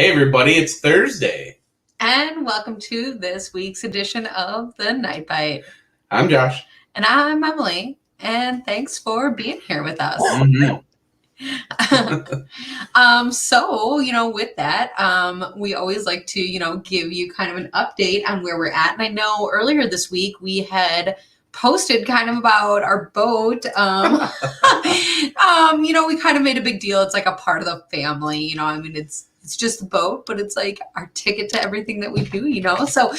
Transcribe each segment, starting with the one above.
Hey everybody, it's Thursday. And welcome to this week's edition of the Night Bite. I'm Josh. And I'm Emily. And thanks for being here with us. Mm-hmm. With that, we always like to, give you kind of an update on where we're at. And I know earlier this week we had posted kind of about our boat. We kind of made a big deal. It's like a part of the family, it's just a boat, but it's like our ticket to everything that we do. So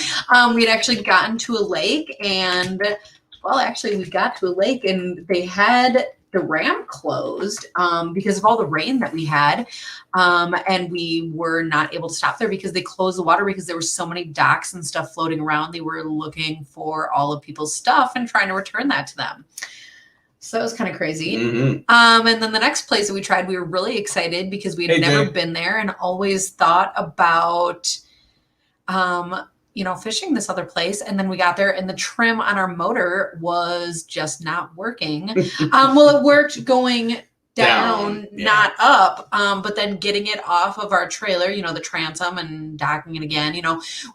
we'd actually gotten to a lake we got to a lake and they had the ramp closed because of all the rain that we had. And we were not able to stop there because they closed the water because there were so many docks and stuff floating around. They were looking for all of people's stuff and trying to return that to them. So that was kind of crazy. Mm-hmm. And then the next place that we tried, we were really excited because we had never been there and always thought about, fishing this other place. And then we got there and the trim on our motor was just not working. It worked going down, not up. But then getting it off of our trailer, the transom and docking it again,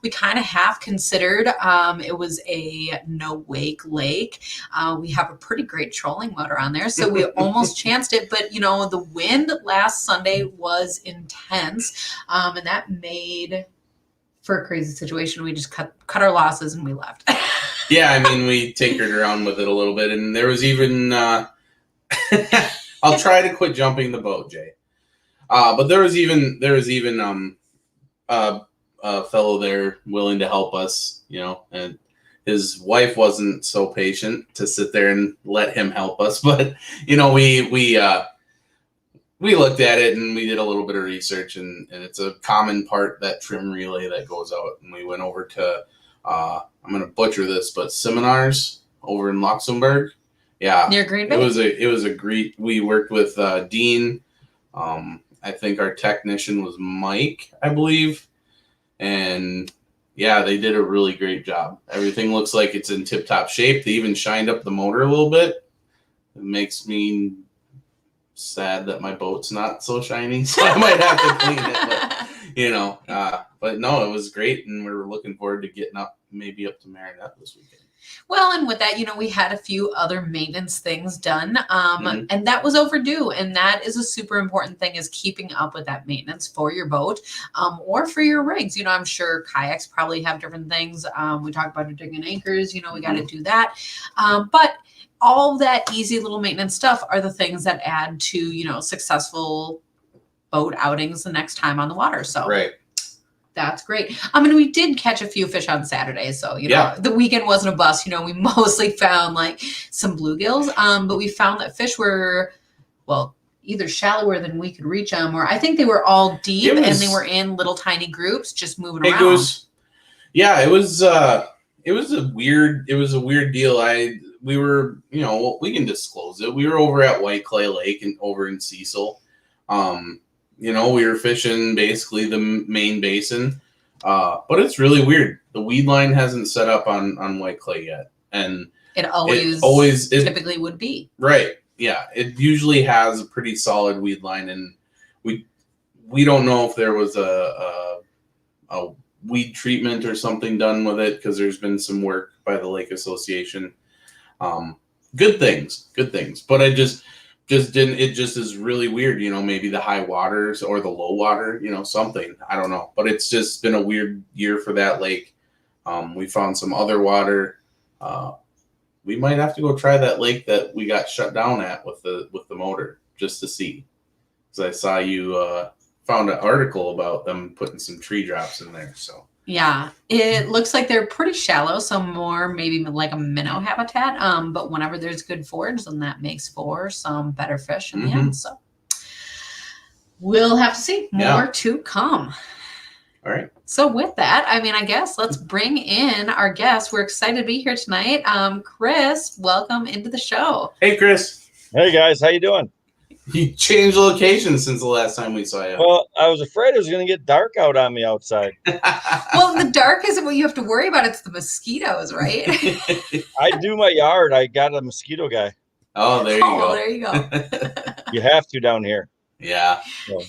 we kind of half considered, it was a no wake lake. We have a pretty great trolling motor on there. So we almost chanced it, but the wind last Sunday was intense. And that made for a crazy situation. We just cut our losses and we left. Yeah. We tinkered around with it a little bit and there was even, I'll try to quit jumping the boat, Jay. But there was even a fellow there willing to help us, and his wife wasn't so patient to sit there and let him help us. But we looked at it and we did a little bit of research, and it's a common part, that trim relay that goes out. And we went over to I'm going to butcher this, but Seminars over in Luxembourg. Yeah, near Green Bay. It was a great. We worked with Dean. I think our technician was Mike, I believe, and yeah, they did a really great job. Everything looks like it's in tip-top shape. They even shined up the motor a little bit. It makes me sad that my boat's not so shiny, so I might have to clean it. But no, it was great, and we're looking forward to getting maybe up to Marinette this weekend. Well, and with that, we had a few other maintenance things done, and that was overdue. And that is a super important thing, is keeping up with that maintenance for your boat or for your rigs. I'm sure kayaks probably have different things. We talked about digging anchors, we got to do that. But all that easy little maintenance stuff are the things that add to, successful boat outings the next time on the water. So right. That's great. We did catch a few fish on Saturday. So, the weekend wasn't a bust. We mostly found like some bluegills. But we found that fish were, either shallower than we could reach them, or I think they were all deep and they were in little tiny groups just moving around. It was a weird deal. We were, we can disclose it. We were over at White Clay Lake and over in Cecil. We were fishing basically the main basin, but it's really weird. The weed line hasn't set up on White Clay yet, and it always typically would be. Right. Yeah. It usually has a pretty solid weed line, and we don't know if there was a weed treatment or something done with it, because there's been some work by the Lake Association. Good things, but I just didn't. It just is really weird, maybe the high waters or the low water, something, I don't know, but it's just been a weird year for that lake. We found some other water. We might have to go try that lake that we got shut down at with the motor, just to see, because I saw you found an article about them putting some tree drops in there. So yeah, it looks like they're pretty shallow, so more maybe like a minnow habitat. But whenever there's good forage, then that makes for some better fish in the end. So we'll have to see. More to come. All right. So with that, I guess let's bring in our guest. We're excited to be here tonight. Chris, welcome into the show. Hey, Chris. Hey, guys. How you doing? You changed location since the last time we saw you. Well, I was afraid it was going to get dark out on me outside. Well, the dark isn't what you have to worry about. It's the mosquitoes, right? I do my yard. I got a mosquito guy. Oh, there you go. There you go. You have to down here. Yeah. So.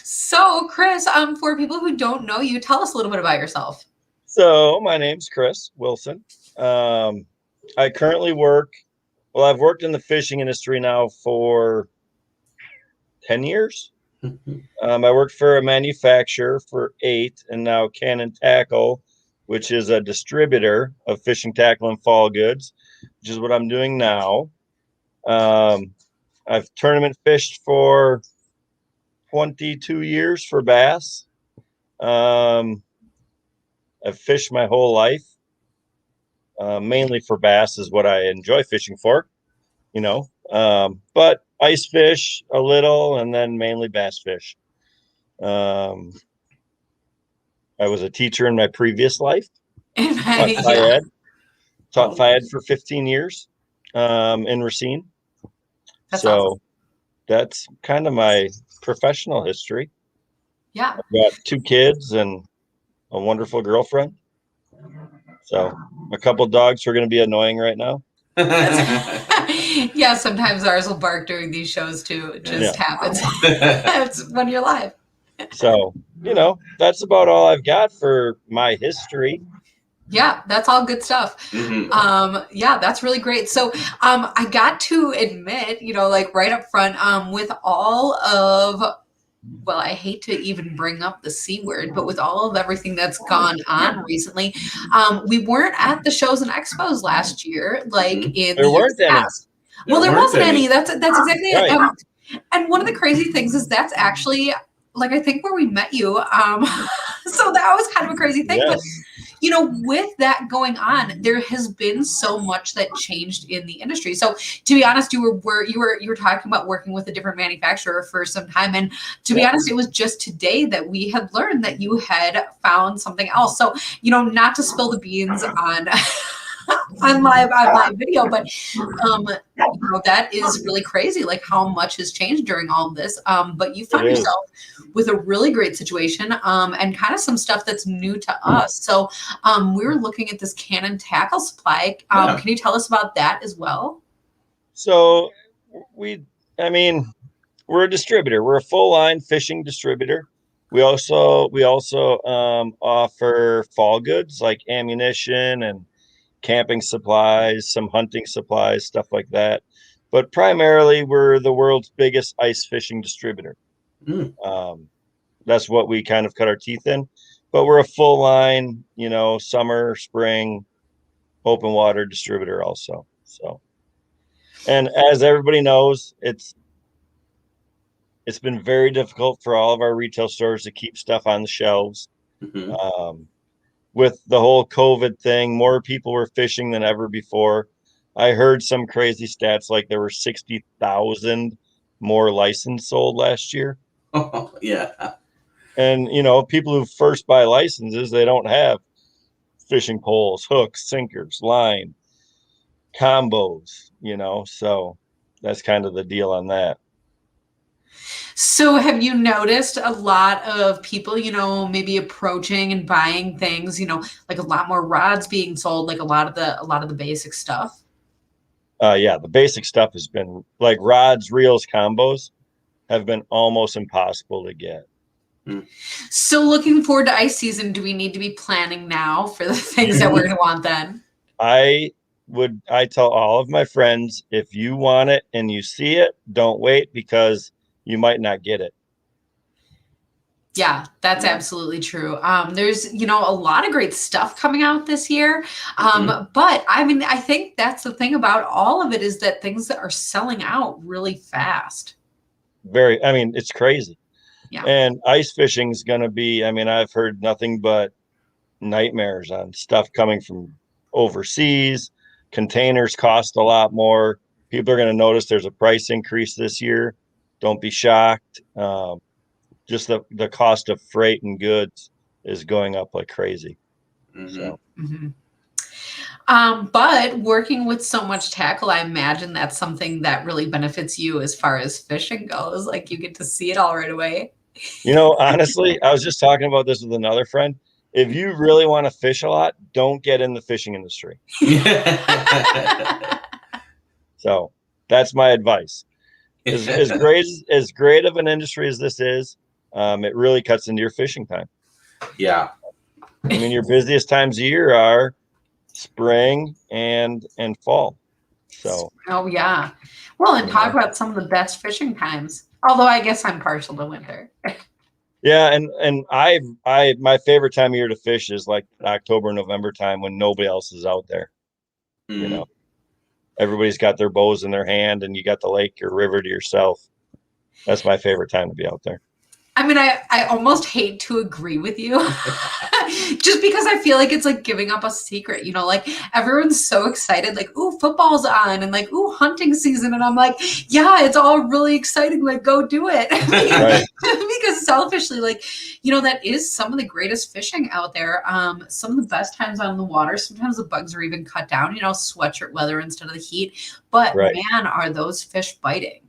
So, Chris, for people who don't know you, tell us a little bit about yourself. So my name's Chris Wilson. I currently I've worked in the fishing industry now for 10 years. I worked for a manufacturer for 8, and now Cannon Tackle, which is a distributor of fishing tackle and fall goods, which is what I'm doing now. I've tournament fished for 22 years for bass. I've fished my whole life. Mainly for bass is what I enjoy fishing for, but ice fish a little, and then mainly bass fish. I was a teacher in my previous life. Yeah. Taught FIAD for 15 years in Racine. That's so awesome. That's kind of my professional history. Yeah. I've got 2 kids and a wonderful girlfriend. So a couple of dogs who are going to be annoying right now. Yeah, sometimes ours will bark during these shows too. It just happens. It's when you're live. So, that's about all I've got for my history. Yeah, that's all good stuff. Yeah, that's really great. So I got to admit, like right up front, with all of, well, I hate to even bring up the C word, but with all of everything that's gone on recently, we weren't at the shows and expos last year, like in there weren't any. past. Well, there wasn't any. That's exactly right. it. And one of the crazy things is that's actually, like, I think where we met you. So that was kind of a crazy thing. Yes. But, with that going on, there has been so much that changed in the industry. So to be honest, you were talking about working with a different manufacturer for some time. And to be honest, it was just today that we had learned that you had found something else. So, not to spill the beans on on live video, but that is really crazy, like how much has changed during all of this. But you found yourself with a really great situation, and kind of some stuff that's new to us. So we were looking at this Cannon tackle supply. Can you tell us about that as well? So we're a distributor. We're a full line fishing distributor. We also offer fall goods like ammunition and camping supplies, some hunting supplies, stuff like that. But primarily, we're the world's biggest ice fishing distributor. That's what we kind of cut our teeth in. But we're a full line, summer, spring, open water distributor also. So, and as everybody knows, it's been very difficult for all of our retail stores to keep stuff on the shelves. With the whole COVID thing, more people were fishing than ever before. I heard some crazy stats like there were 60,000 more licenses sold last year. Oh, yeah. And, people who first buy licenses, they don't have fishing poles, hooks, sinkers, line, combos, so that's kind of the deal on that. So have you noticed a lot of people, maybe approaching and buying things, like a lot more rods being sold, like a lot of the basic stuff? Yeah, the basic stuff has been like rods, reels, combos have been almost impossible to get. So looking forward to ice season, do we need to be planning now for the things that we're going to want then? I tell all of my friends, if you want it and you see it, don't wait because you might not get it. Yeah, that's absolutely true. There's, a lot of great stuff coming out this year. But I think that's the thing about all of it is that things that are selling out really fast. It's crazy. Yeah. And ice fishing is going to be, I've heard nothing but nightmares on stuff coming from overseas. Containers cost a lot more. People are going to notice there's a price increase this year. Don't be shocked. Just the cost of freight and goods is going up like crazy. So. But working with so much tackle, I imagine that's something that really benefits you as far as fishing goes. Like you get to see it all right away. Honestly, I was just talking about this with another friend. If you really want to fish a lot, don't get in the fishing industry. So that's my advice. As great of an industry as this is, it really cuts into your fishing time. Yeah. I mean, your busiest times of year are spring and fall. So, oh yeah. Well, and talk about some of the best fishing times. Although I guess I'm partial to winter. yeah, and my favorite time of year to fish is like October, November time when nobody else is out there. Mhm. You know, everybody's got their bows in their hand, and you got the lake or river to yourself. That's my favorite time to be out there. I mean, I almost hate to agree with you just because I feel like it's like giving up a secret, like everyone's so excited, like, ooh, football's on and like, ooh, hunting season. And I'm like, yeah, it's all really exciting. Like, go do it. Right. Because selfishly, like, that is some of the greatest fishing out there. Some of the best times on the water. Sometimes the bugs are even cut down, sweatshirt weather instead of the heat. But Right. man, are those fish biting.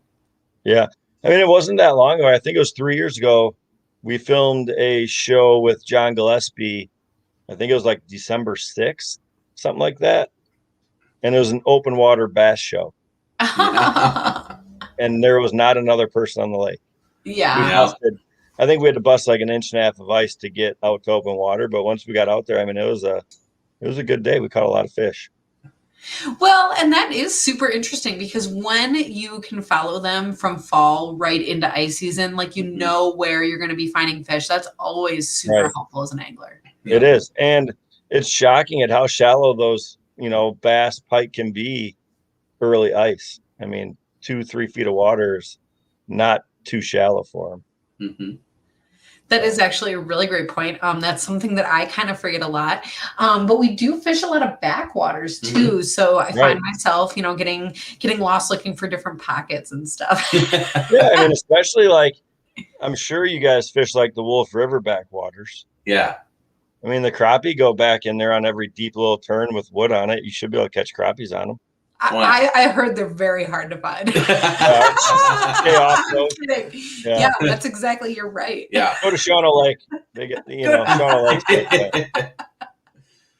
Yeah. I mean, it wasn't that long ago. I think it was 3 years ago. We filmed a show with John Gillespie. I think it was like December 6th, something like that. And it was an open water bass show. And there was not another person on the lake. Yeah. I think we had to bust like an inch and a half of ice to get out to open water. But once we got out there, I mean, it was a good day. We caught a lot of fish. Well, and that is super interesting because when you can follow them from fall right into ice season, like where you're going to be finding fish, that's always super helpful as an angler. It is. And it's shocking at how shallow those, bass pike can be early ice. I mean, 2-3 feet of water is not too shallow for them. Mm-hmm. That is actually a really great point. That's something that I kind of forget a lot. But we do fish a lot of backwaters too. Mm-hmm. So I find myself, getting lost looking for different pockets and stuff. Yeah, I mean, especially like, I'm sure you guys fish like the Wolf River backwaters. Yeah. I mean, the crappie go back in there on every deep little turn with wood on it. You should be able to catch crappies on them. I heard they're very hard to find. Yeah, that's exactly. You're right. Yeah. Go to Shauna Lake. They get Shauna Lake.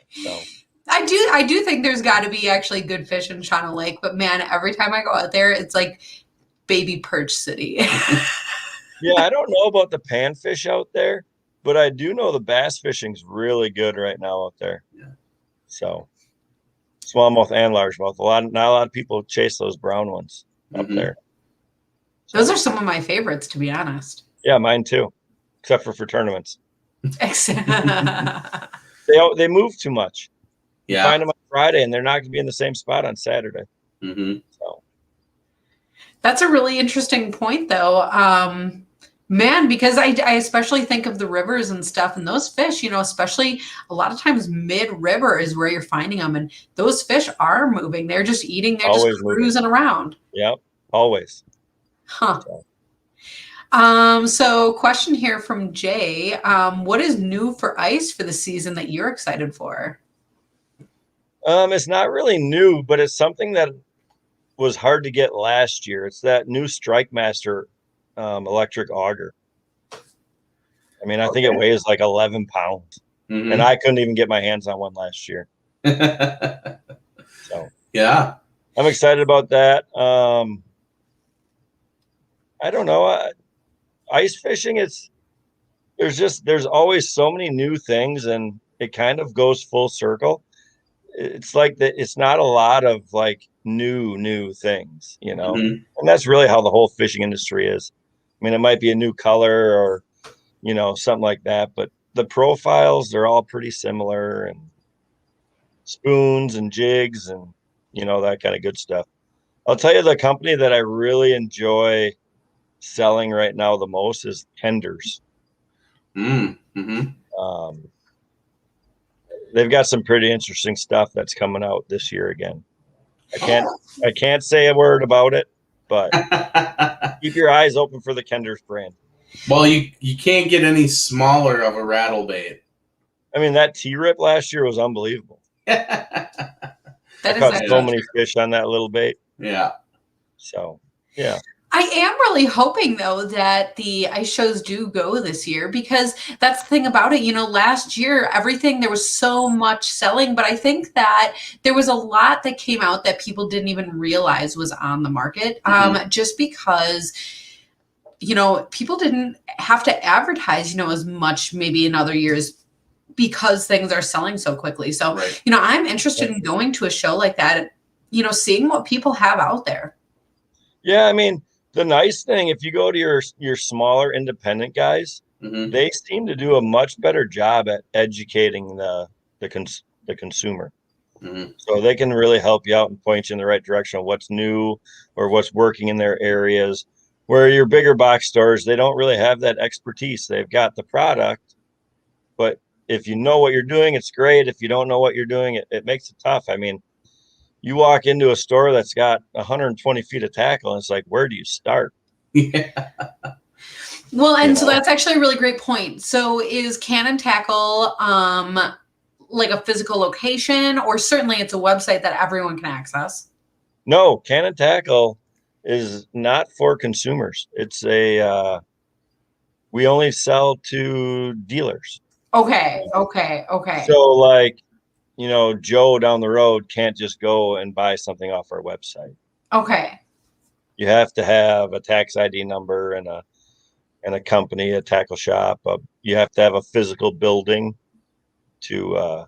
So. I do think there's got to be actually good fish in Shauna Lake, but man, every time I go out there, it's like baby perch city. Yeah, I don't know about the panfish out there, but I do know the bass fishing's really good right now out there. Yeah. So. Smallmouth and largemouth. Not a lot of people chase those brown ones up there. So, those are some of my favorites, to be honest. Yeah, mine too, except for tournaments. They move too much. Yeah, you find them on Friday, and they're not going to be in the same spot on Saturday. Mm-hmm. So that's a really interesting point, though. Man, because I especially think of the rivers and stuff, and those fish, especially a lot of times mid-river is where you're finding them, and those fish are moving. They're just eating. They're always just cruising around. Yep, always. Huh. So question here from Jay. What is new for ice for the season that you're excited for? It's not really new, but it's something that was hard to get last year. It's that new Strike Master electric auger. I mean, I think it weighs like 11 pounds, and I couldn't even get my hands on one last year. So yeah, I'm excited about that. I don't know. Ice fishing, there's always so many new things, and it kind of goes full circle. It's like that. It's not a lot of like new things, and that's really how the whole fishing industry is. I mean, it might be a new color or, something like that, but the profiles, they're all pretty similar, and spoons and jigs and, that kind of good stuff. I'll tell you, the company that I really enjoy selling right now the most is Tenders. Mm-hmm. They've got some pretty interesting stuff that's coming out this year again. I can't say a word about it, but keep your eyes open for the Tenders brand. Well, you can't get any smaller of a rattle bait. I mean, that T-Rip last year was unbelievable. I caught so many fish on that little bait. Yeah. So, yeah. I am really hoping, though, that the ice shows do go this year, because that's the thing about it. Last year, there was so much selling, but I think that there was a lot that came out that people didn't even realize was on the market, just because you know, people didn't have to advertise, you know, as much maybe in other years because things are selling so quickly. So, Right. you know, I'm interested in going to a show like that, you know, seeing what people have out there. Yeah, I mean, the nice thing, if you go to your smaller independent guys, Mhm. they seem to do a much better job at educating the consumer. Mhm. So they can really help you out and point you in the right direction of what's new or what's working in their areas. Where your bigger box stores, they don't really have that expertise. They've got the product, but if you know what you're doing, it's great. If you don't know what you're doing, it makes it tough. I mean, you walk into a store that's got 120 feet of tackle, and it's like, where do you start? Yeah. Well, and You so know? that's actually a really great point. So is Cannon Tackle like a physical location, or certainly it's a website that everyone can access? No, Cannon Tackle is not for consumers. It's we only sell to dealers. Okay, okay, okay. So like, you know, Joe down the road can't just go and buy something off our website. Okay. You have to have a tax ID number and a company, a tackle shop. You have to have a physical building to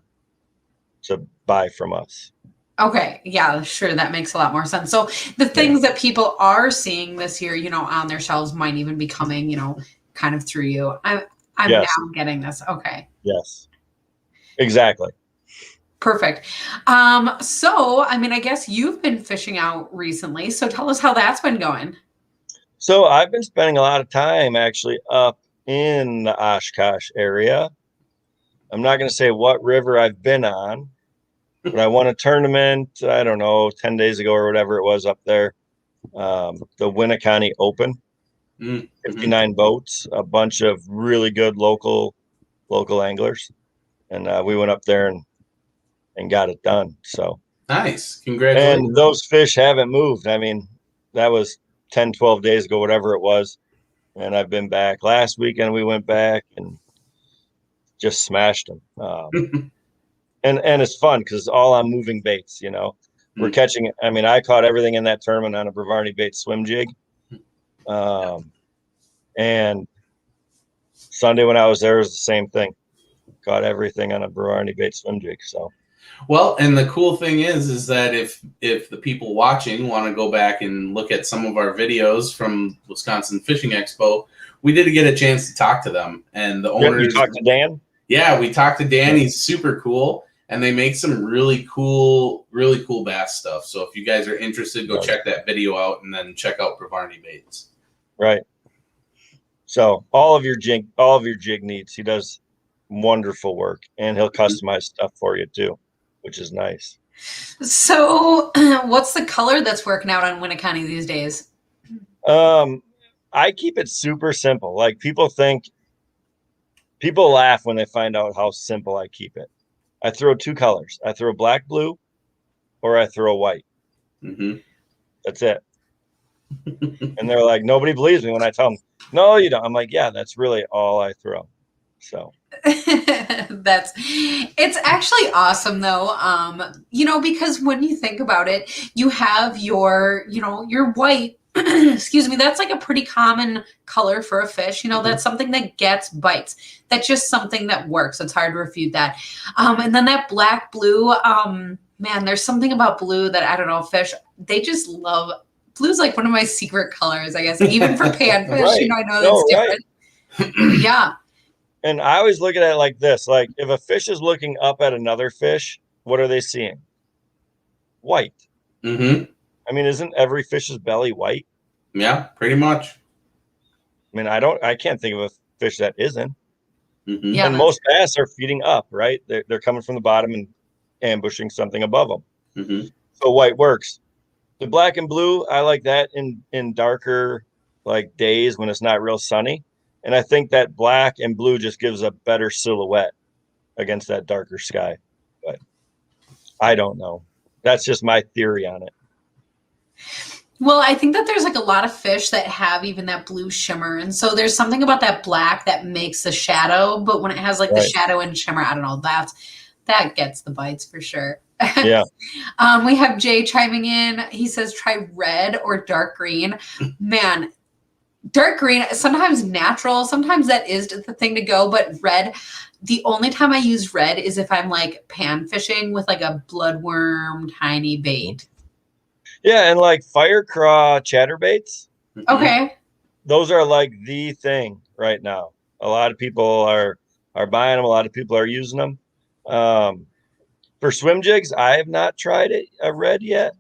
buy from us. Okay. Yeah, sure. That makes a lot more sense. So the things that people are seeing this year, you know, on their shelves might even be coming, you know, kind of through you. I'm Yes. now getting this. Okay. Yes. Exactly. Perfect. So I mean, I guess you've been fishing out recently. So tell us how that's been going. So I've been spending a lot of time actually up in the Oshkosh area. I'm not going to say what river I've been on, but I won a tournament, I don't know, 10 days ago or whatever it was up there. The Winneconne Open, Mhm. 59 boats, a bunch of really good local anglers. And we went up there and got it done. So, Nice. and Congratulations. those fish haven't moved. I mean, that was 10, 12 days ago, whatever it was. And I've been back. Last weekend we went back and just smashed them. And it's fun because it's all on moving baits, you know. We're catching, I mean, I caught everything in that tournament on a Brevarney bait swim jig. And Sunday when I was there, it was the same thing. Caught everything on a Brevarney bait swim jig. So, Well, and the cool thing is that if the people watching want to go back and look at some of our videos from Wisconsin Fishing Expo, we did get a chance to talk to them and the owners. you talked to Dan? Yeah, we talked to Dan. He's super cool, and they make some really cool bass stuff. So if you guys are interested, go check that video out, and then check out Brevarney Baits. Right. So all of your jig needs, he does wonderful work, and he'll customize stuff for you too, which is nice. So what's the color that's working out on Winneconne these days? I keep it super simple. Like people laugh when they find out how simple I keep it. I throw two colors. I throw black, blue, or I throw white. Mm-hmm. That's it. And they're like, nobody believes me when I tell them, no, you don't. I'm like, yeah, that's really all I throw. So it's actually awesome though. You know, because when you think about it, you have your, you know, your white, excuse me, that's like a pretty common color for a fish. You know, that's something that gets bites. That's just something that works. It's hard to refute that. And then that black, blue, man, there's something about blue that I don't know, fish, they just love. Blue's like one of my secret colors, I guess, even for panfish. Right. You know, I know that's different. Yeah. And I always look at it like this. Like if a fish is looking up at another fish, what are they seeing? White. Mm-hmm. I mean, isn't every fish's belly white? Yeah, pretty much. I mean, I can't think of a fish that isn't. Mm-hmm. Yeah, and most bass are feeding up, right? They're coming from the bottom and ambushing something above them. Mm-hmm. So white works. The black and blue, I like that in darker like days when it's not real sunny. And I think that black and blue just gives a better silhouette against that darker sky. But I don't know. That's just my theory on it. Well, I think that there's like a lot of fish that have even that blue shimmer. And so there's something about that black that makes the shadow, but when it has like the shadow and shimmer, I don't know, that gets the bites for sure. Yeah. We have Jay chiming in. He says, try red or dark green. Man, dark green, sometimes natural, sometimes that is the thing to go, but red, the only time I use red is if I'm like pan fishing with like a bloodworm tiny bait. Yeah, and like fire craw chatterbaits. Okay. Those are like the thing right now. A lot of people are buying them. A lot of people are using them. For swim jigs, I have not tried it a red yet,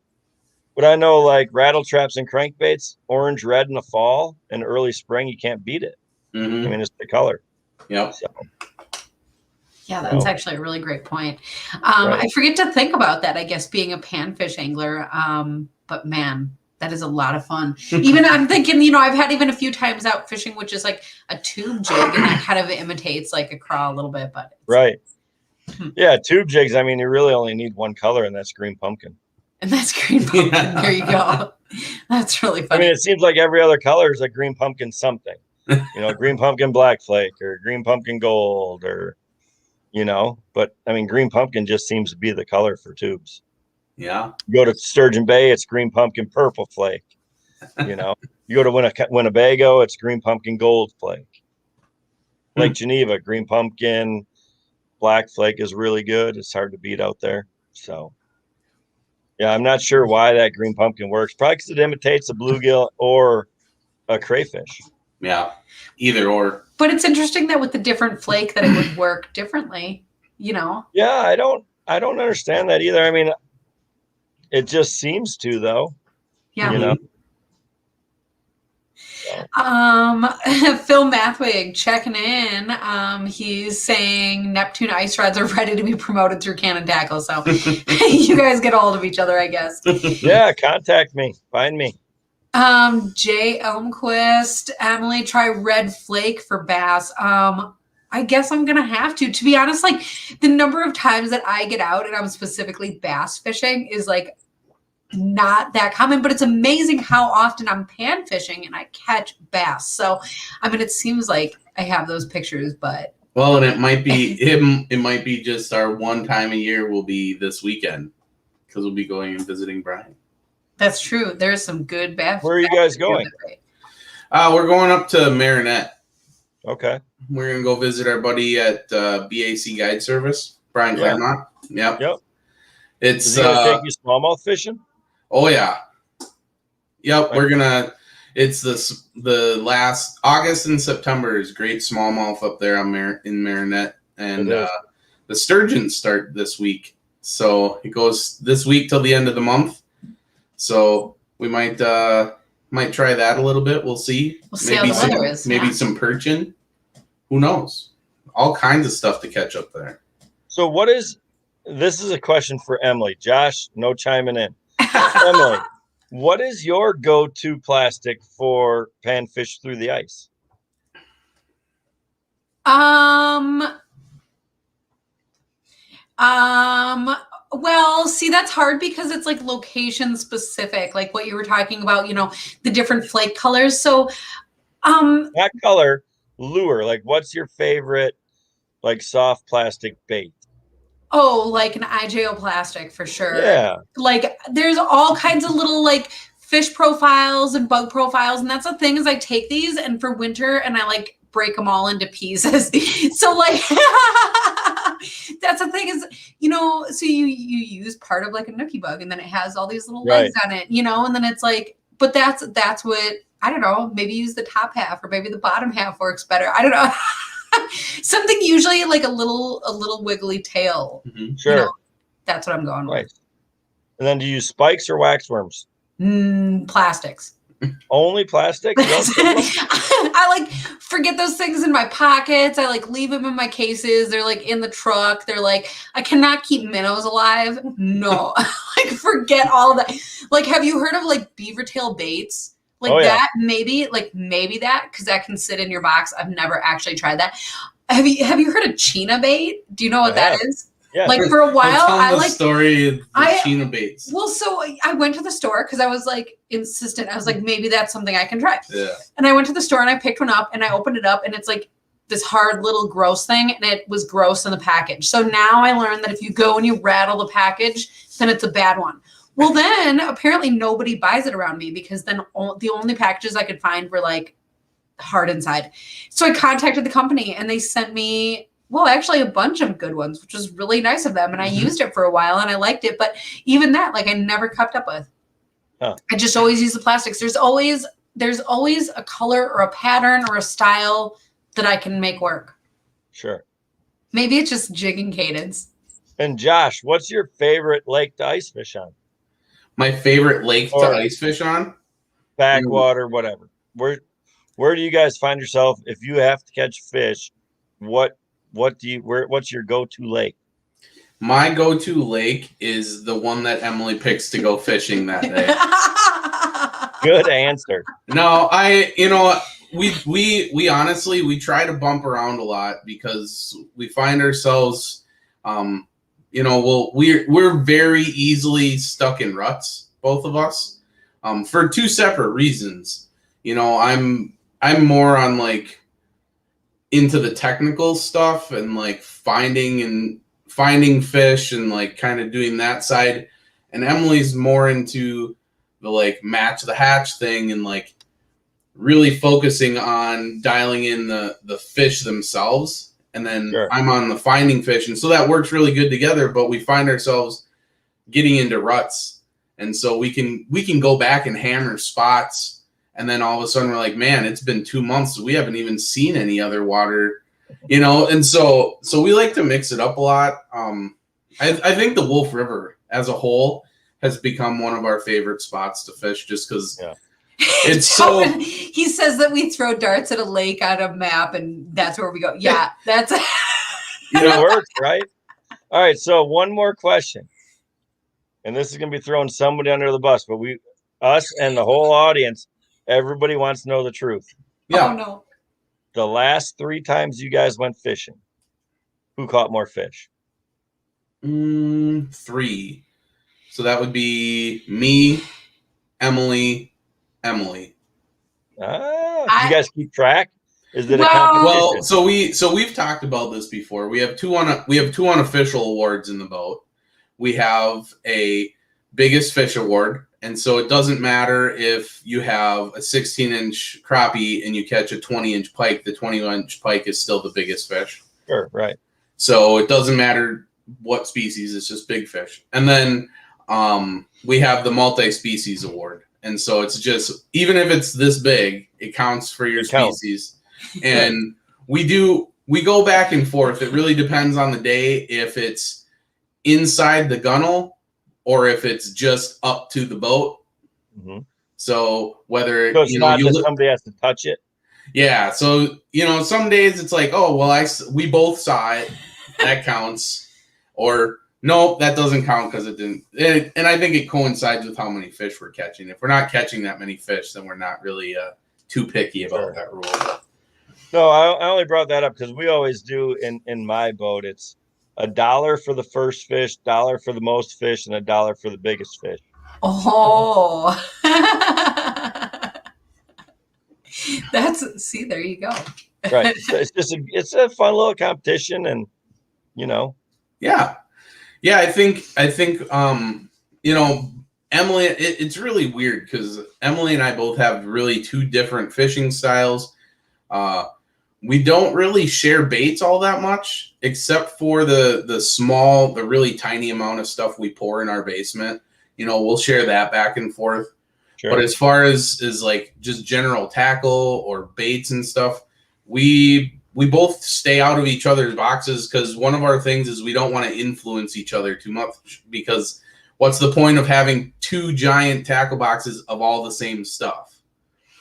but I know like rattle traps and crankbaits, orange, red in the fall and early spring, you can't beat it. I mean, it's the color. Yep. So, Yeah, that's actually a really great point. Right. I forget to think about that, I guess, being a panfish angler. But man, that is a lot of fun. Even I'm thinking, you know, I've had even a few times out fishing, which is like a tube jig, and that kind of imitates like a craw a little bit, but right. Yeah, tube jigs. I mean, you really only need one color, and that's green pumpkin. And that's green pumpkin. Yeah. There you go. That's really funny. I mean, it seems like every other color is a green pumpkin something. You know, green pumpkin black flake or green pumpkin gold or, you know, but I mean, green pumpkin just seems to be the color for tubes. Yeah. You go to Sturgeon Bay, it's green pumpkin purple flake. You know, you go to Winnebago, it's green pumpkin gold flake. Lake Geneva, green pumpkin black flake is really good. It's hard to beat out there. So, yeah, I'm not sure why that green pumpkin works. Probably because it imitates a bluegill or a crayfish. Yeah. Either or. But it's interesting that with the different flake that it would work differently, you know? Yeah, I don't understand that either. I mean, it just seems to, though. Yeah. You know. Phil Mathwig checking in. He's saying Neptune ice rods are ready to be promoted through Cannon Tackle. So you guys get a hold of each other, I guess. Yeah, contact me. Find me. Jay Elmquist, Emily, try red flake for bass. I guess I'm gonna have to. To be honest, like the number of times that I get out and I'm specifically bass fishing is like not that common, but it's amazing how often I'm pan fishing and I catch bass. So, I mean, it seems like I have those pictures, but well, and it might be it might be just our one time a year will be this weekend because we'll be going and visiting Brian. That's true. There's some good bass. Where are you guys going? We're going up to Marinette. Okay. We're gonna go visit our buddy at BAC Guide Service, Brian Claremont. Yep. It's Is he gonna take you smallmouth fishing? Oh yeah. Yep, we're gonna. It's the last August and September is great smallmouth up there on in Marinette, and the sturgeons start this week. So it goes this week till the end of the month. So we might try that a little bit. We'll see. We'll see how the weather is. Maybe some perching. Who knows? All kinds of stuff to catch up there. So this is a question for Emily. Josh, no chiming in. Emily, what is your go-to plastic for panfish through the ice? Well, see, that's hard because it's like location specific, like what you were talking about, you know, the different flake colors. So, Not color, lure. Like, what's your favorite, like, soft plastic bait? Oh, like an IJO plastic for sure. Yeah. Like there's all kinds of little like fish profiles and bug profiles. And that's the thing is I take these and for winter and I like break them all into pieces. So like that's the thing is, you know, so you use part of like a nookie bug and then it has all these little legs on it, you know, and then it's like, but that's what, I don't know, maybe use the top half or maybe the bottom half works better. I don't know. Something usually like a little wiggly tail. Mm-hmm. Sure. You know, that's what I'm going with. And then do you use spikes or waxworms? Plastics. Only plastic? I like forget those things in my pockets. I like leave them in my cases. They're like in the truck. They're like, I cannot keep minnows alive. No, like forget all of that. Like, have you heard of like beaver tail baits? Like that, maybe that, because that can sit in your box. I've never actually tried that. Have you heard of China bait? Do you know what that is? Yeah. Like for a while, I like story of China baits. Well, so I went to the store because I was like insistent. I was like, maybe that's something I can try. Yeah. And I went to the store and I picked one up and I opened it up and it's like this hard little gross thing and it was gross in the package. So now I learned that if you go and you rattle the package, then it's a bad one. Well, then apparently nobody buys it around me because then the only packages I could find were like hard inside. So I contacted the company and they sent me, well, actually a bunch of good ones, which was really nice of them. And I used it for a while and I liked it. But even that, like I never kept up with. Huh. I just always use the plastics. There's always a color or a pattern or a style that I can make work. Sure. Maybe it's just jig and cadence. And Josh, what's your favorite lake to ice fish on? My favorite lake Or to ice fish on? Backwater, whatever. Where do you guys find yourself if you have to catch fish? What's your go-to lake? My go-to lake is the one that Emily picks to go fishing that day. Good answer. No, we honestly, we try to bump around a lot because we find ourselves, we're very easily stuck in ruts, both of us, for two separate reasons. I'm more on like into the technical stuff and like finding fish and like kind of doing that side. And Emily's more into the like match the hatch thing and like really focusing on dialing in the fish themselves. And then Sure. I'm on the finding fish. And so that works really good together, but we find ourselves getting into ruts. And so we can go back and hammer spots. And then all of a sudden we're like, man, it's been 2 months. We haven't even seen any other water, and so we like to mix it up a lot. I think the Wolf River as a whole has become one of our favorite spots to fish just because it's so. He says that we throw darts at a lake on a map and that's where we go. Yeah, that's It works, right? All right, so one more question. And this is going to be throwing somebody under the bus, but us and the whole audience, everybody wants to know the truth. Yeah. Oh no. The last 3 times you guys went fishing, who caught more fish? 3. So that would be me, Emily. You guys keep track? Is it a Well, competition? So we've talked about this before. We have two unofficial awards in the boat. We have a biggest fish award. And so it doesn't matter if you have a 16-inch crappie and you catch a 20-inch pike. The 20-inch pike is still the biggest fish. Sure, right. So it doesn't matter what species. It's just big fish. And then we have the multi-species award. And so it's just, even if it's this big, it counts for your species. And we go back and forth. It really depends on the day if it's inside the gunnel or if it's just up to the boat. Mm-hmm. So whether so it's not just somebody has to touch it. Yeah. So some days it's like, oh well, we both saw it, that counts. Or no, that doesn't count because it didn't. And I think it coincides with how many fish we're catching. If we're not catching that many fish, then we're not really too picky about that rule. No, I only brought that up because we always do in my boat. It's $1 for the first fish, $1 for the most fish, and $1 for the biggest fish. Oh, there you go. Right. It's a fun little competition, and Yeah. I think Emily. It's really weird because Emily and I both have really 2 different fishing styles. We don't really share baits all that much, except for the really tiny amount of stuff we pour in our basement. We'll share that back and forth. Sure. But as far as like just general tackle or baits and stuff, we both stay out of each other's boxes because one of our things is we don't want to influence each other too much, because what's the point of having 2 giant tackle boxes of all the same stuff?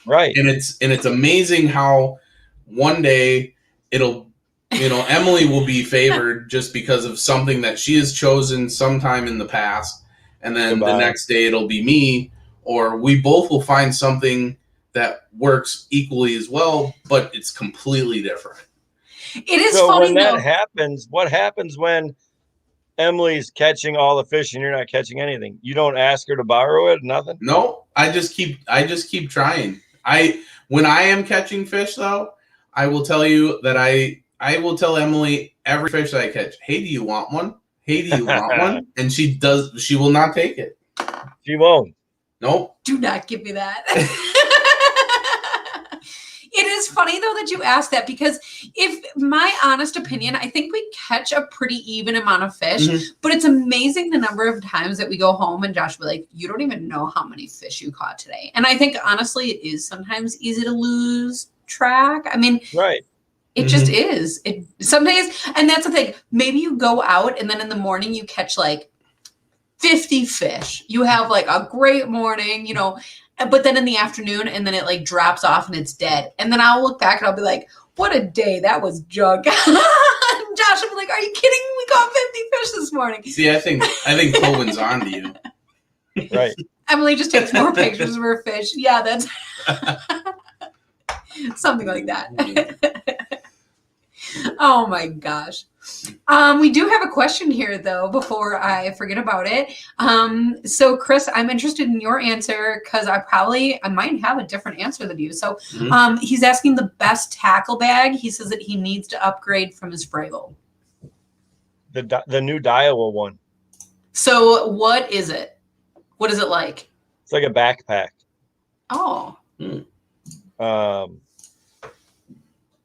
Right. And it's amazing how one day Emily will be favored just because of something that she has chosen sometime in the past. And then the next day it'll be me, or we both will find something that works equally as well, but it's completely different. It is so funny when that happens, what happens when Emily's catching all the fish and you're not catching anything? You don't ask her to borrow it? Nothing? No, I just keep trying. When I am catching fish though, I will tell you that I will tell Emily every fish that I catch, hey, do you want one? Hey, do you want one? And she will not take it. She won't. Nope. Do not give me that. It is funny though that you asked that, because if my honest opinion, I think we catch a pretty even amount of fish, but it's amazing the number of times that we go home and Josh will be like, you don't even know how many fish you caught today. And I think honestly, it is sometimes easy to lose track. I mean, Right. It just is. It some days, and that's the thing. Maybe you go out and then in the morning you catch like 50 fish. You have like a great morning, you know, but then in the afternoon and then it like drops off and it's dead. And then I'll look back and I'll be like, what a day. That was junk. Josh will be like, are you kidding? We caught 50 fish this morning. See, I think Cohen's on to you. Right. Emily just takes more pictures of her fish. Yeah, that's something like that. Oh my gosh. We do have a question here though, before I forget about it. So Chris, I'm interested in your answer because I might have a different answer than you. So he's asking the best tackle bag. He says that he needs to upgrade from his Fravel. The new Daiwa one. So what is it? What is it like? It's like a backpack. Oh.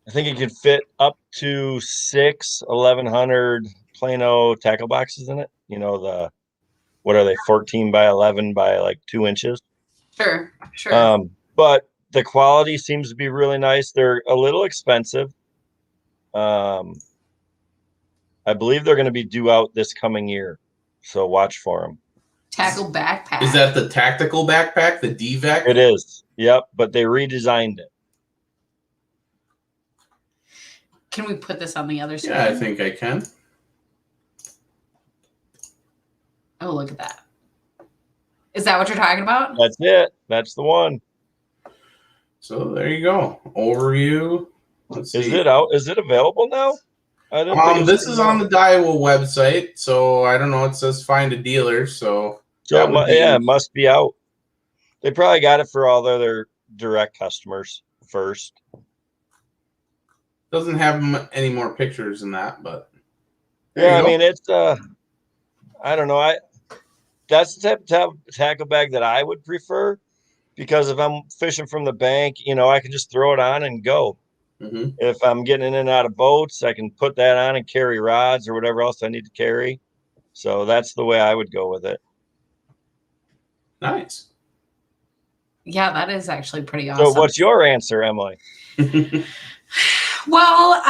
I think it could fit up to 1,100 Plano tackle boxes in it. You know, what are they, 14 by 11 by like 2 inches? Sure. But the quality seems to be really nice. They're a little expensive. I believe they're going to be due out this coming year, so watch for them. Tackle backpack. Is that the tactical backpack, the DVAC? It is. Yep, but they redesigned it. Can we put this on the other side? Yeah, I think I can. Oh, look at that. Is that what you're talking about? That's it. That's the one. So there you go. Overview. Let's see. Is it out? Is it available now? I don't think This is on the Daiwa website, so I don't know. It says find a dealer, so it must be out. They probably got it for all their direct customers first. Doesn't have any more pictures than that, but yeah, I mean it's I don't know. That's the type of tackle bag that I would prefer, because if I'm fishing from the bank, you know, I can just throw it on and go. If I'm getting in and out of boats, I can put that on and carry rods or whatever else I need to carry. So that's the way I would go with it. Nice. Yeah, that is actually pretty awesome. So what's your answer, Emily? Well,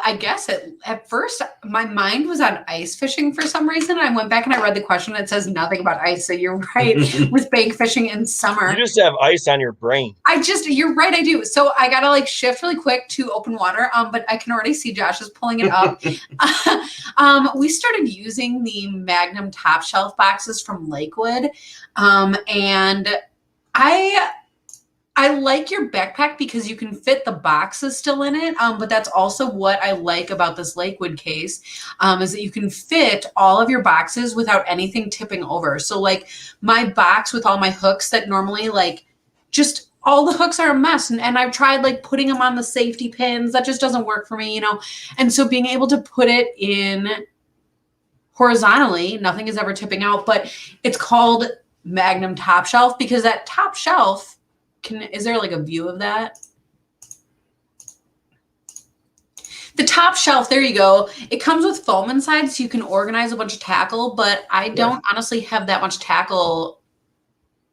I guess at first my mind was on ice fishing for some reason. I went back and I read the question. It says nothing about ice. So you're right with bank fishing in summer. You just have ice on your brain. You're right. I do. So I got to like shift really quick to open water. But I can already see Josh is pulling it up. We started using the Magnum top shelf boxes from Lakewood. And I like your backpack because you can fit the boxes still in it. But that's also what I like about this Lakewood case, is that you can fit all of your boxes without anything tipping over. So like my box with all my hooks that normally like just all the hooks are a mess. And I've tried like putting them on the safety pins. That just doesn't work for me, you know? And so being able to put it in horizontally, nothing is ever tipping out, but it's called Magnum top shelf because that top shelf, is there like a view of that? The top shelf, there you go. It comes with foam inside so you can organize a bunch of tackle, but I don't honestly have that much tackle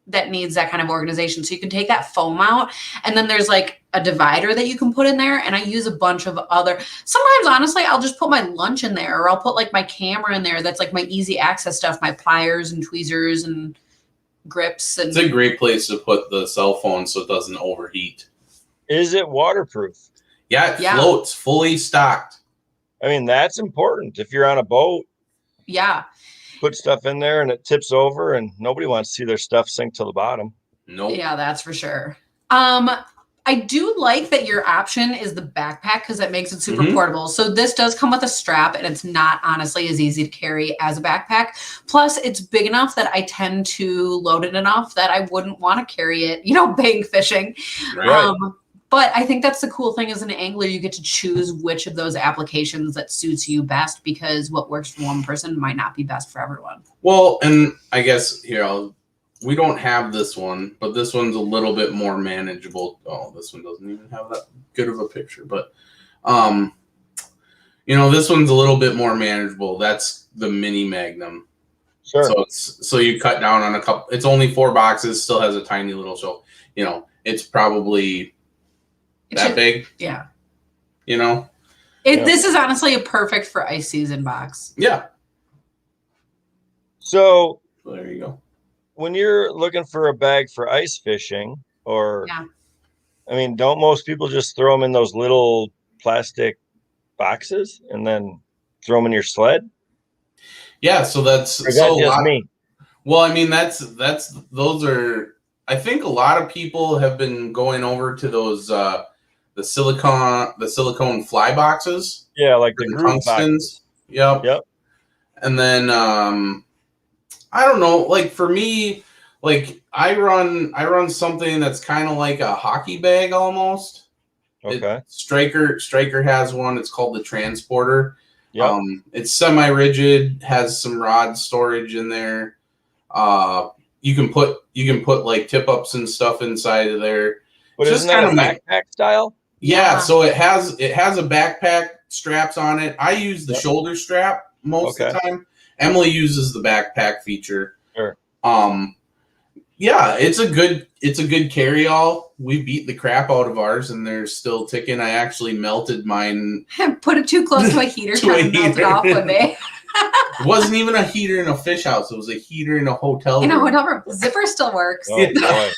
that needs that kind of organization. So you can take that foam out and then there's like a divider that you can put in there. And I use a bunch of sometimes honestly, I'll just put my lunch in there or I'll put like my camera in there. That's like my easy access stuff, my pliers and tweezers and grips. And it's a great place to put the cell phone so it doesn't overheat. Is it waterproof? Yeah, it floats, fully stocked. I mean, that's important. If you're on a boat, put stuff in there and it tips over and nobody wants to see their stuff sink to the bottom. Nope. Yeah, that's for sure. I do like that your option is the backpack because that makes it super portable. So this does come with a strap and it's not honestly as easy to carry as a backpack. Plus it's big enough that I tend to load it enough that I wouldn't want to carry it, you know, bank fishing. Right. But I think that's the cool thing as an angler, you get to choose which of those applications that suits you best because what works for one person might not be best for everyone. Well, and I guess here I'll we don't have this one, but this one's a little bit more manageable. Oh, this one doesn't even have that good of a picture, but this one's a little bit more manageable. That's the mini Magnum. Sure. So you cut down on a couple. It's only 4 boxes. Still has a tiny little show. It's probably that big. Yeah. This is honestly a perfect for ice season box. Yeah. So there you go. When you're looking for a bag for ice fishing, don't most people just throw them in those little plastic boxes and then throw them in your sled? Yeah, so that's just me. Well, those are. I think a lot of people have been going over to those the silicone fly boxes. Yeah, like the tungstens. Yep. And then I don't know. Like for me, I run something that's kind of like a hockey bag almost. Okay. Striker has one. It's called the Transporter. Yep. It's semi-rigid, has some rod storage in there. You can put like tip-ups and stuff inside of there. But isn't that a backpack style? Yeah, so it has a backpack straps on it. I use the shoulder strap most of the time. Emily uses the backpack feature. Sure. Yeah, it's a good carry-all. We beat the crap out of ours, and they're still ticking. I actually melted mine. Put it too close to a heater, melted off one day. It wasn't even a heater in a fish house. It was a heater in a hotel room. In a hotel room. Zipper still works. Oh, boy.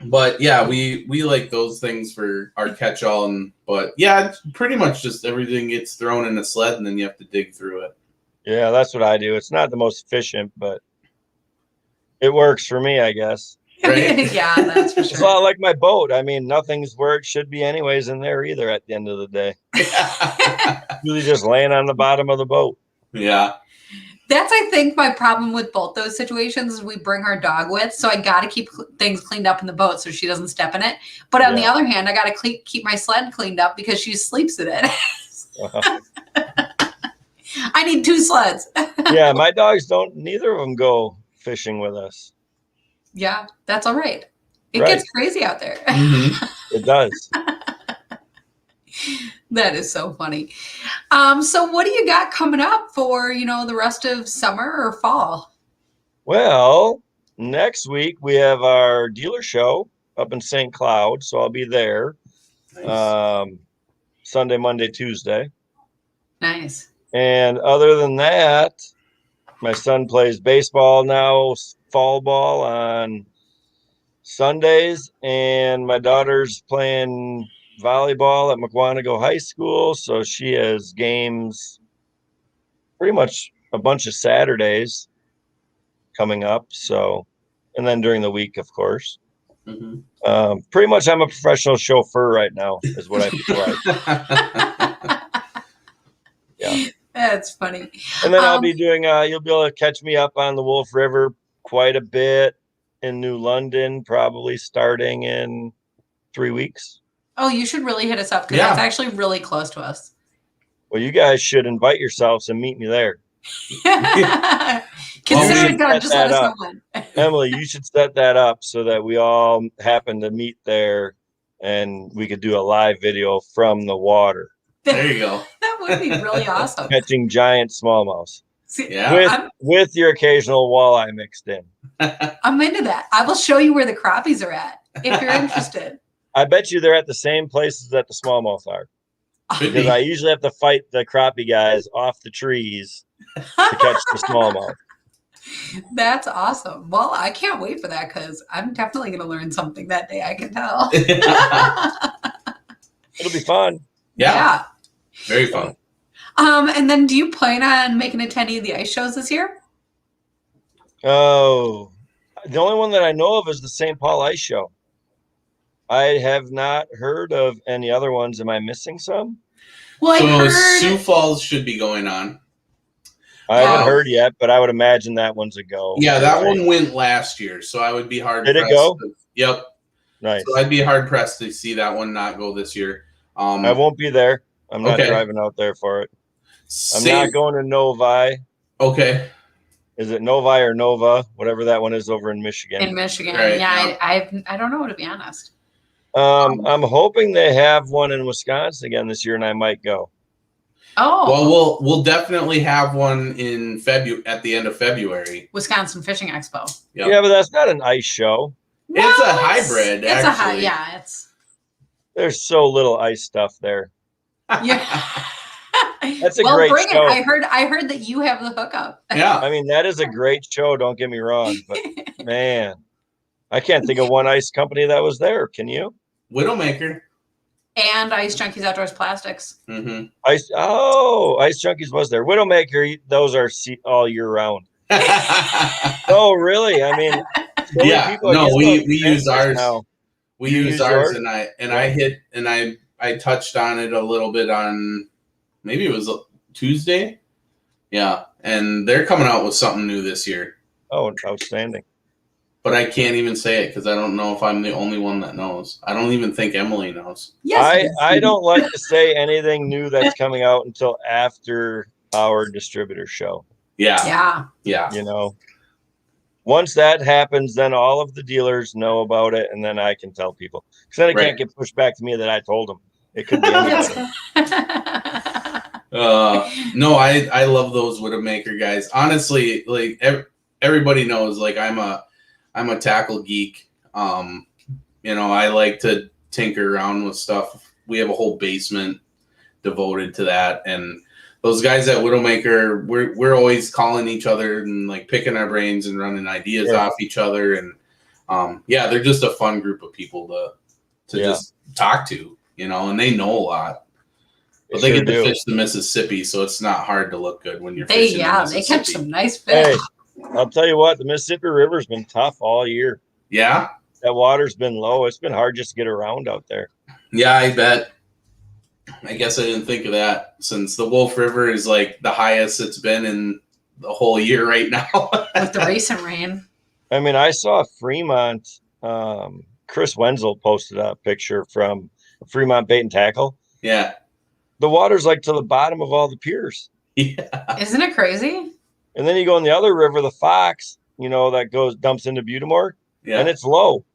But yeah, we like those things for our catch-all. But yeah, it's pretty much just everything gets thrown in a sled, and then you have to dig through it. Yeah, that's what I do. It's not the most efficient, but it works for me, I guess. Right? Yeah, that's for sure. It's a lot like my boat. Nothing's where it should be anyways in there either at the end of the day. Really just laying on the bottom of the boat. Yeah. That's, I think, my problem with both those situations is we bring our dog with, so I got to keep things cleaned up in the boat so she doesn't step in it. But on the other hand, I got to keep my sled cleaned up because she sleeps in it. I need 2 sleds. Yeah, my dogs neither of them go fishing with us. Yeah, that's all right. It gets crazy out there. Mm-hmm. It does. That is so funny. So what do you got coming up for, the rest of summer or fall? Well, next week we have our dealer show up in St. Cloud, so I'll be there. Nice. Sunday, Monday, Tuesday. Nice. And other than that, my son plays baseball now, fall ball on Sundays, and my daughter's playing volleyball at McWanago High School, so she has games pretty much a bunch of Saturdays coming up. So, and then during the week, of course. Mm-hmm. Pretty much, I'm a professional chauffeur right now, is what I feel like. Yeah, that's funny. And then I'll be doing. You'll be able to catch me up on the Wolf River quite a bit in New London, probably starting in 3 weeks. Oh, you should really hit us up because that's actually really close to us. Well, you guys should invite yourselves and meet me there. Consider it done. Just let us know when. Emily, you should set that up so that we all happen to meet there and we could do a live video from the water. There you go. That would be really awesome. Catching giant smallmouths. Yeah. With your occasional walleye mixed in. I'm into that. I will show you where the crappies are at if you're interested. I bet you they're at the same places that the smallmouth are. Because I usually have to fight the crappie guys off the trees to catch the smallmouth. That's awesome. Well, I can't wait for that because I'm definitely going to learn something that day. I can tell. It'll be fun. Yeah. Very fun. And then do you plan on making it to any of the ice shows this year? Oh, the only one that I know of is the St. Paul Ice Show. I have not heard of any other ones. Am I missing some? Well, so Sioux Falls should be going on. I haven't heard yet, but I would imagine that one's a go. Yeah, that one went last year, so I would be hard pressed. Did it go? Yep. Nice. So I'd be hard pressed to see that one not go this year. I won't be there. I'm not driving out there for it. I'm not going to Novi. Okay. is it Novi or Nova, whatever that one is over in Michigan. In Michigan, Right, yeah. I don't know, to be honest. I'm hoping they have one in Wisconsin again this year, and I might go. Oh, Well, we'll definitely have one in at the end of February. Wisconsin Fishing Expo. Yep. Yeah, but that's not an ice show. It's a hybrid, It's actually. it's There's so little ice stuff there. yeah. That's a great bring show. it. I heard that you have the hookup. Yeah. I mean, that is a great show. Don't get me wrong, but man, I can't think of one ice company that was there. Can you? Widowmaker. And Ice Junkies Outdoors Plastics. Mm-hmm. Ice Junkies was there. Widowmaker, those are all year round. Oh, really? I mean, yeah. No, we used ours. Now. We used ours, and I touched on it a little bit on maybe it was Tuesday. Yeah, and they're coming out with something new this year. Oh, outstanding. But I can't even say it because I don't know if I'm the only one that knows. I don't even think Emily knows. Yes, I don't like to say anything new that's coming out until after our distributor show. Yeah. You know, once that happens, then all of the dealers know about it, and then I can tell people. Because then it can't get pushed back to me that I told them. It could be anybody. No, I love those Widowmaker guys. Honestly, like everybody knows, like I'm a tackle geek. I like to tinker around with stuff. We have a whole basement devoted to that, and those guys at Widowmaker, we're always calling each other and like picking our brains and running ideas off each other, and they're just a fun group of people to just talk to, and they know a lot. But they get to fish the Mississippi, so it's not hard to look good when you're fishing. They catch some nice fish. Hey, I'll tell you what, the Mississippi River's been tough all year. Yeah? That water's been low. It's been hard just to get around out there. Yeah, I bet. I guess I didn't think of that, since the Wolf River is like the highest it's been in the whole year right now. With the recent rain. I mean, I saw Fremont. Chris Wenzel posted a picture from Fremont Bait and Tackle. Yeah. The water's like to the bottom of all the piers. Yeah. Isn't it crazy? And then you go in the other river, the Fox, that dumps into Budimore, and it's low.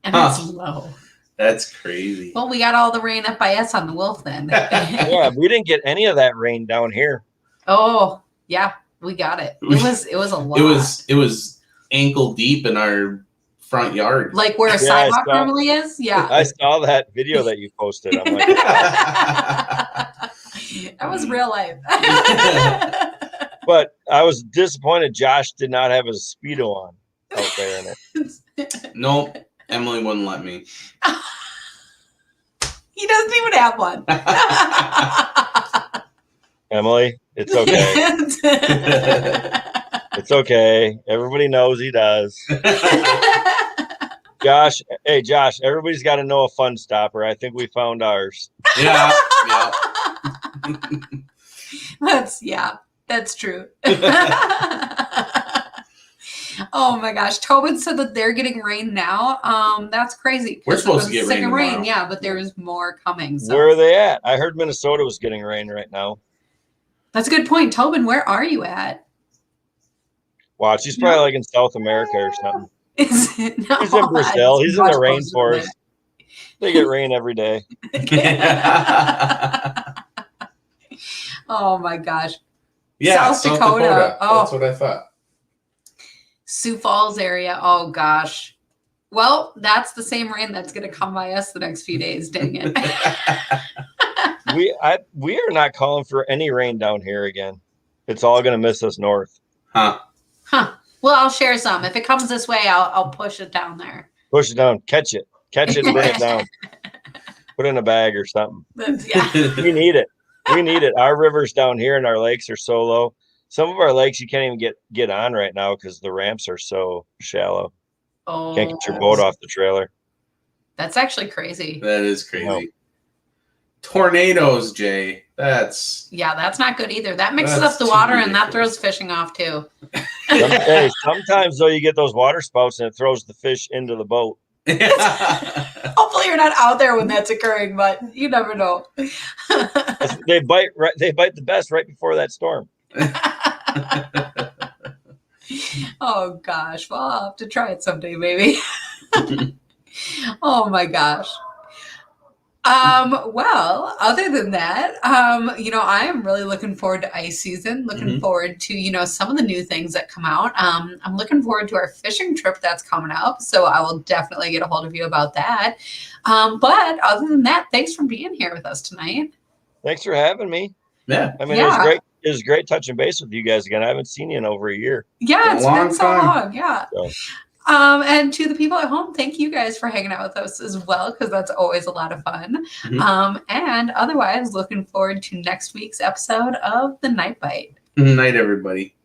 And it's low. That's crazy. Well, we got all the rain up by us on the Wolf then. Yeah, we didn't get any of that rain down here. Oh, yeah, we got it. It was a lot. It was ankle deep in our front yard. Like where a sidewalk normally is? Yeah. I saw that video that you posted. I'm like, that was real life. But I was disappointed Josh did not have his Speedo on out there in it. Nope. Emily wouldn't let me. He doesn't even have one. Emily, it's okay. It's okay. Everybody knows he does. Josh, everybody's got to know a fun stopper. I think we found ours. Yeah. That's true. Oh my gosh. Tobin said that they're getting rain now. That's crazy. We're supposed to get rain tomorrow. Yeah, but there's more coming. So. Where are they at? I heard Minnesota was getting rain right now. That's a good point. Tobin, where are you at? Watch, he's probably like in South America or something. Is it? No, he's in Brazil. He's in the rainforest. They get rain every day. Oh my gosh. Yeah, South Dakota. Oh, that's what I thought. Sioux Falls area. Oh gosh. Well, that's the same rain that's going to come by us the next few days. Dang it. We are not calling for any rain down here again. It's all going to miss us north. Huh. Well, I'll share some. If it comes this way, I'll push it down there. Push it down. Catch it. Bring it down. Put it in a bag or something. Yeah. We need it. Our rivers down here and our lakes are so low. Some of our lakes you can't even get on right now because the ramps are so shallow. Oh, can't get your boat off the trailer. That's actually crazy. That is crazy. No. Tornadoes, Jay. That's not good either. That mixes up the water and that throws fishing off too. Sometimes though you get those water spouts and it throws the fish into the boat. Hopefully you're not out there when that's occurring, but you never know. They bite the best right before that storm. Oh gosh, well, I'll have to try it someday, maybe. Oh my gosh. Well, other than that, I am really looking forward to ice season, looking forward to, some of the new things that come out. I'm looking forward to our fishing trip that's coming up. So I will definitely get a hold of you about that. But other than that, thanks for being here with us tonight. Thanks for having me. Yeah. I mean, it was great. It was great touching base with you guys again. I haven't seen you in over a year. Yeah, it's been so long. Yeah. So. And to the people at home, thank you guys for hanging out with us as well, because that's always a lot of fun. And otherwise, looking forward to next week's episode of The Night Bite. Night, everybody.